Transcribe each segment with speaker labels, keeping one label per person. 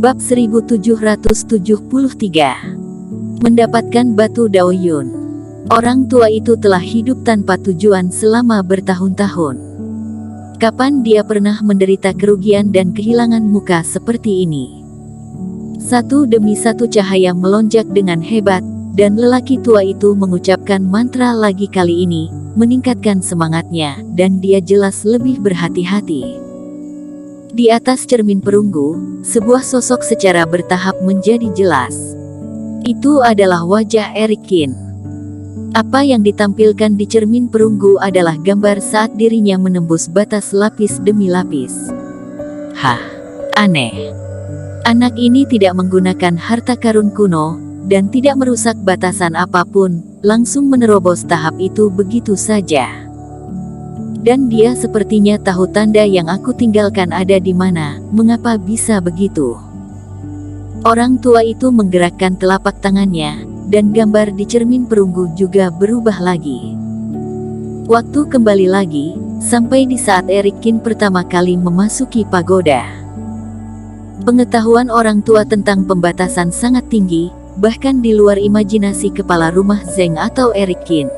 Speaker 1: Bab 1773. Mendapatkan batu Daoyun. Orang tua itu telah hidup tanpa tujuan selama bertahun-tahun. Kapan dia pernah menderita kerugian dan kehilangan muka seperti ini? Satu demi satu cahaya melonjak dengan hebat, dan lelaki tua itu mengucapkan mantra lagi kali ini, meningkatkan semangatnya, dan dia jelas lebih berhati-hati. Di atas cermin perunggu, sebuah sosok secara bertahap menjadi jelas. Itu adalah wajah Eric Kin. Apa yang ditampilkan di cermin perunggu adalah gambar saat dirinya menembus batas lapis demi lapis. Hah, aneh. Anak ini tidak menggunakan harta karun kuno, dan tidak merusak batasan apapun, langsung menerobos tahap itu begitu saja. Dan dia sepertinya tahu tanda yang aku tinggalkan ada di mana, mengapa bisa begitu. Orang tua itu menggerakkan telapak tangannya, dan gambar di cermin perunggu juga berubah lagi. Waktu kembali lagi, sampai di saat Eric Kin pertama kali memasuki pagoda. Pengetahuan orang tua tentang pembatasan sangat tinggi, bahkan di luar imajinasi kepala rumah Zeng atau Eric Kin.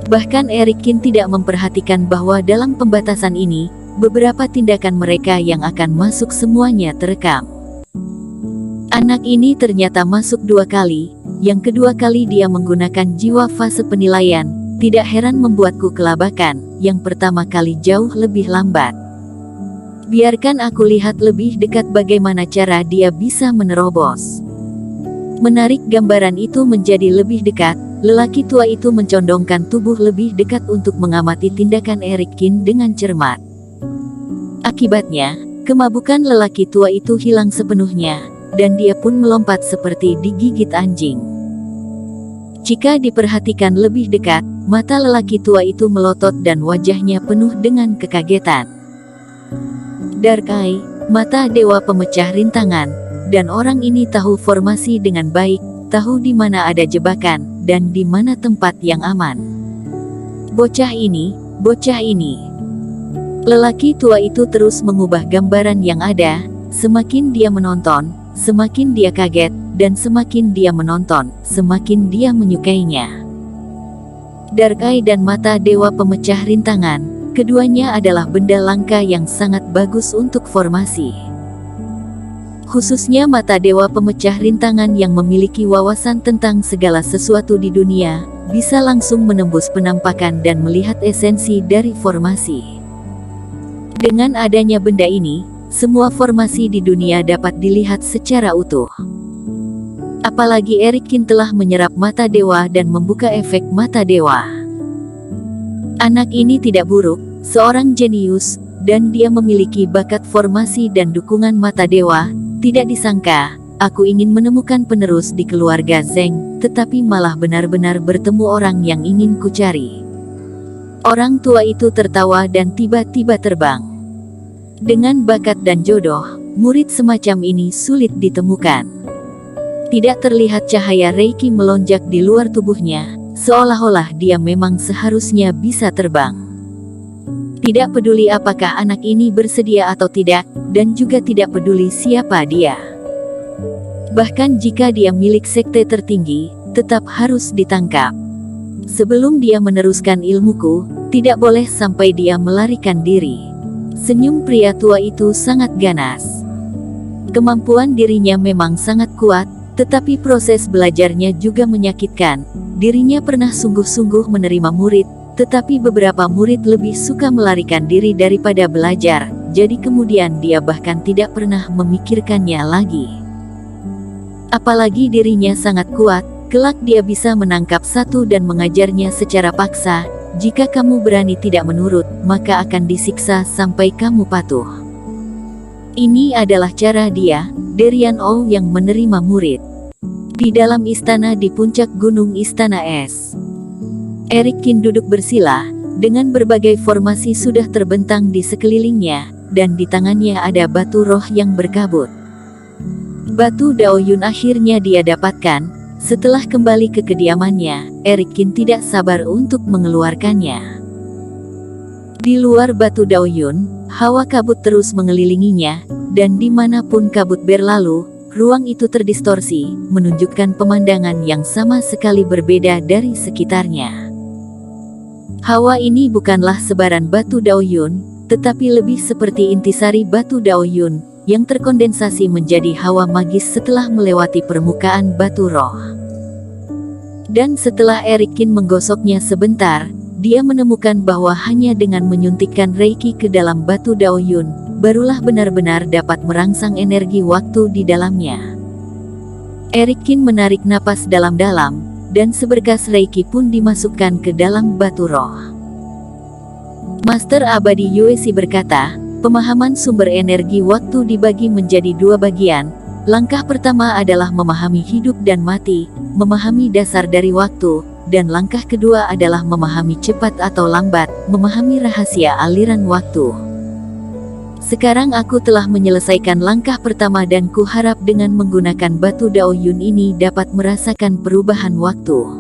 Speaker 1: Bahkan Eric Kin tidak memperhatikan bahwa dalam pembatasan ini, beberapa tindakan mereka yang akan masuk semuanya terekam. Anak ini ternyata masuk 2 kali, yang kedua kali dia menggunakan jiwa fase penilaian, tidak heran membuatku kelabakan, yang pertama kali jauh lebih lambat. Biarkan aku lihat lebih dekat bagaimana cara dia bisa menerobos. Menarik gambaran itu menjadi lebih dekat, lelaki tua itu mencondongkan tubuh lebih dekat untuk mengamati tindakan Eric Kin dengan cermat. Akibatnya, kemabukan lelaki tua itu hilang sepenuhnya, dan dia pun melompat seperti digigit anjing. Jika diperhatikan lebih dekat, mata lelaki tua itu melotot dan wajahnya penuh dengan kekagetan. Dark Eye, mata dewa pemecah rintangan, dan orang ini tahu formasi dengan baik, tahu di mana ada jebakan, dan di mana tempat yang aman. Bocah ini. Lelaki tua itu terus mengubah gambaran yang ada, semakin dia menonton, semakin dia kaget, dan semakin dia menonton, semakin dia menyukainya. Dark Eye dan mata dewa pemecah rintangan, keduanya adalah benda langka yang sangat bagus untuk formasi. Khususnya mata dewa pemecah rintangan yang memiliki wawasan tentang segala sesuatu di dunia, bisa langsung menembus penampakan dan melihat esensi dari formasi. Dengan adanya benda ini, semua formasi di dunia dapat dilihat secara utuh. Apalagi Eric Kin telah menyerap mata dewa dan membuka efek mata dewa. Anak ini tidak buruk, seorang jenius, dan dia memiliki bakat formasi dan dukungan mata dewa. Tidak disangka, aku ingin menemukan penerus di keluarga Zeng, tetapi malah benar-benar bertemu orang yang ingin kucari. Orang tua itu tertawa dan tiba-tiba terbang. Dengan bakat dan jodoh, murid semacam ini sulit ditemukan. Tidak terlihat cahaya Reiki melonjak di luar tubuhnya, seolah-olah dia memang seharusnya bisa terbang. Tidak peduli apakah anak ini bersedia atau tidak, dan juga tidak peduli siapa dia. Bahkan jika dia milik sekte tertinggi, tetap harus ditangkap. Sebelum dia meneruskan ilmuku, tidak boleh sampai dia melarikan diri. Senyum pria tua itu sangat ganas. Kemampuan dirinya memang sangat kuat, tetapi proses belajarnya juga menyakitkan. Dirinya pernah sungguh-sungguh menerima murid, tetapi beberapa murid lebih suka melarikan diri daripada belajar, jadi kemudian dia bahkan tidak pernah memikirkannya lagi. Apalagi dirinya sangat kuat, kelak dia bisa menangkap satu dan mengajarnya secara paksa. Jika kamu berani tidak menurut, maka akan disiksa sampai kamu patuh. Ini adalah cara dia, Derian Ou, yang menerima murid. Di dalam istana di puncak gunung Istana Es. Eric Kin duduk bersila, dengan berbagai formasi sudah terbentang di sekelilingnya, dan di tangannya ada batu roh yang berkabut. Batu Daoyun akhirnya dia dapatkan. Setelah kembali ke kediamannya, Eric Kin tidak sabar untuk mengeluarkannya. Di luar batu Daoyun, Hawa kabut terus mengelilinginya, dan dimanapun kabut berlalu, ruang itu terdistorsi, menunjukkan pemandangan yang sama sekali berbeda dari sekitarnya. Hawa ini bukanlah sebaran batu Daoyun, tetapi lebih seperti intisari batu Daoyun, yang terkondensasi menjadi hawa magis setelah melewati permukaan batu roh. Dan setelah Eric Kin menggosoknya sebentar, dia menemukan bahwa hanya dengan menyuntikkan Reiki ke dalam batu Daoyun, barulah benar-benar dapat merangsang energi waktu di dalamnya. Eric Kin menarik napas dalam-dalam, dan seberkas Reiki pun dimasukkan ke dalam batu roh. Master Abadi Yuesi berkata, pemahaman sumber energi waktu dibagi menjadi dua bagian. Langkah pertama adalah memahami hidup dan mati, memahami dasar dari waktu, dan langkah kedua adalah memahami cepat atau lambat, memahami rahasia aliran waktu. Sekarang aku telah menyelesaikan langkah pertama dan kuharap dengan menggunakan batu Daoyun ini dapat merasakan perubahan waktu.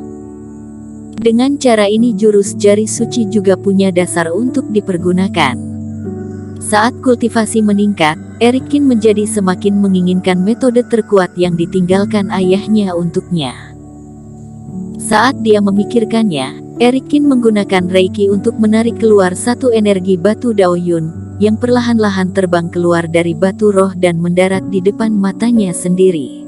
Speaker 1: Dengan cara ini jurus jari suci juga punya dasar untuk dipergunakan. Saat kultivasi meningkat, Eric Kin menjadi semakin menginginkan metode terkuat yang ditinggalkan ayahnya untuknya. Saat dia memikirkannya, Eric Kin menggunakan Reiki untuk menarik keluar satu energi batu Daoyun, yang perlahan-lahan terbang keluar dari batu roh dan mendarat di depan matanya sendiri.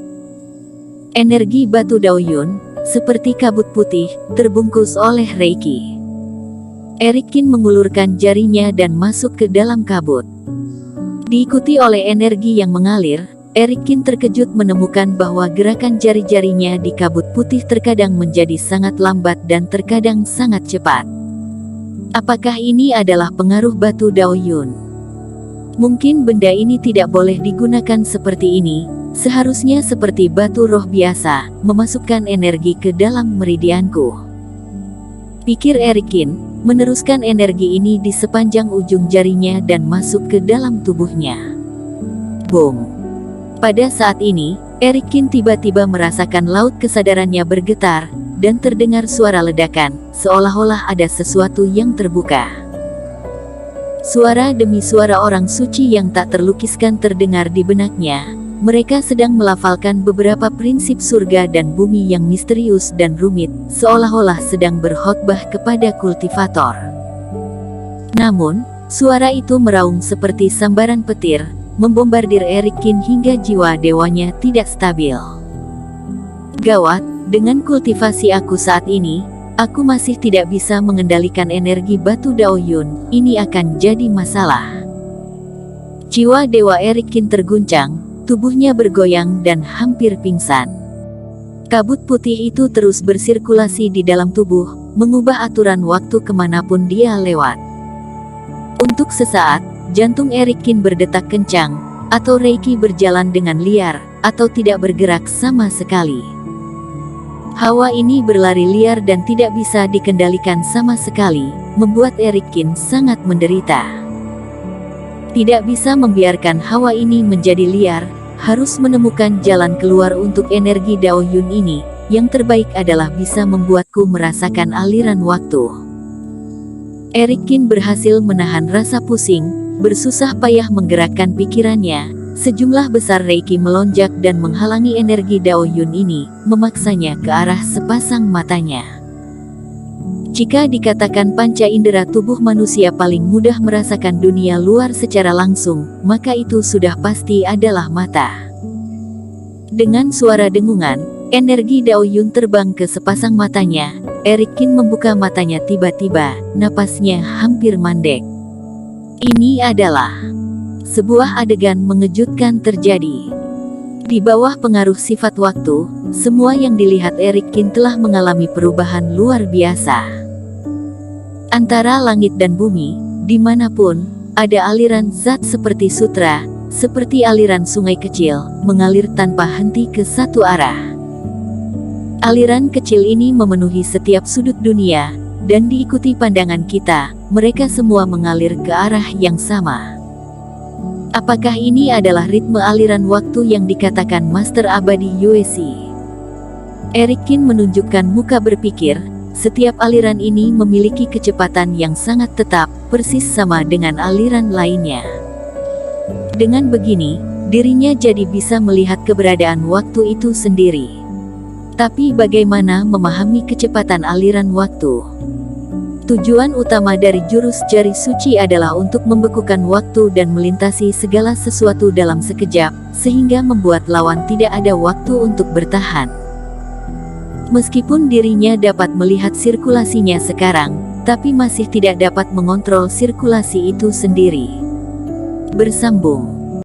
Speaker 1: Energi batu Daoyun, seperti kabut putih, terbungkus oleh Reiki. Eric Kin mengulurkan jarinya dan masuk ke dalam kabut. Diikuti oleh energi yang mengalir, Eric Kin terkejut menemukan bahwa gerakan jari-jarinya di kabut putih terkadang menjadi sangat lambat dan terkadang sangat cepat. Apakah ini adalah pengaruh batu Daoyun? Mungkin benda ini tidak boleh digunakan seperti ini, seharusnya seperti batu roh biasa, memasukkan energi ke dalam meridianku. Pikir Eric Kin, meneruskan energi ini di sepanjang ujung jarinya dan masuk ke dalam tubuhnya. Boom! Pada saat ini, Eric Kin tiba-tiba merasakan laut kesadarannya bergetar, dan terdengar suara ledakan, seolah-olah ada sesuatu yang terbuka. Suara demi suara orang suci yang tak terlukiskan terdengar di benaknya. Mereka sedang melafalkan beberapa prinsip surga dan bumi yang misterius dan rumit, seolah-olah sedang berkhotbah kepada kultivator. Namun, suara itu meraung seperti sambaran petir, membombardir Eric Kin hingga jiwa dewanya tidak stabil. Gawat, dengan kultivasi aku saat ini, aku masih tidak bisa mengendalikan energi batu Daoyun, ini akan jadi masalah. Jiwa dewa Eric Kin terguncang, tubuhnya bergoyang dan hampir pingsan. Kabut putih itu terus bersirkulasi di dalam tubuh, mengubah aturan waktu kemanapun dia lewat. Untuk sesaat, jantung Eric Kin berdetak kencang, atau Reiki berjalan dengan liar, atau tidak bergerak sama sekali. Hawa ini berlari liar dan tidak bisa dikendalikan sama sekali, membuat Eric Kin sangat menderita. Tidak bisa membiarkan hawa ini menjadi liar, harus menemukan jalan keluar untuk energi Daoyun ini, yang terbaik adalah bisa membuatku merasakan aliran waktu. Eric Kin berhasil menahan rasa pusing, bersusah payah menggerakkan pikirannya, sejumlah besar Reiki melonjak dan menghalangi energi Daoyun ini, memaksanya ke arah sepasang matanya. Jika dikatakan panca indera tubuh manusia paling mudah merasakan dunia luar secara langsung, maka itu sudah pasti adalah mata. Dengan suara dengungan, energi Daoyun terbang ke sepasang matanya. Eric Kin membuka matanya tiba-tiba, napasnya hampir mandek. Ini adalah sebuah adegan mengejutkan terjadi. Di bawah pengaruh sifat waktu, semua yang dilihat Eric Kin telah mengalami perubahan luar biasa. Antara langit dan bumi, dimanapun, ada aliran zat seperti sutra, seperti aliran sungai kecil, mengalir tanpa henti ke satu arah. Aliran kecil ini memenuhi setiap sudut dunia, dan diikuti pandangan kita, mereka semua mengalir ke arah yang sama. Apakah ini adalah ritme aliran waktu yang dikatakan Master Abadi Yuesi? Eric Kin menunjukkan muka berpikir, Setiap aliran ini memiliki kecepatan yang sangat tetap, persis sama dengan aliran lainnya. Dengan begini, dirinya jadi bisa melihat keberadaan waktu itu sendiri. Tapi bagaimana memahami kecepatan aliran waktu? Tujuan utama dari jurus jari suci adalah untuk membekukan waktu dan melintasi segala sesuatu dalam sekejap, sehingga membuat lawan tidak ada waktu untuk bertahan. Meskipun dirinya dapat melihat sirkulasinya sekarang, tapi masih tidak dapat mengontrol sirkulasi itu sendiri. Bersambung.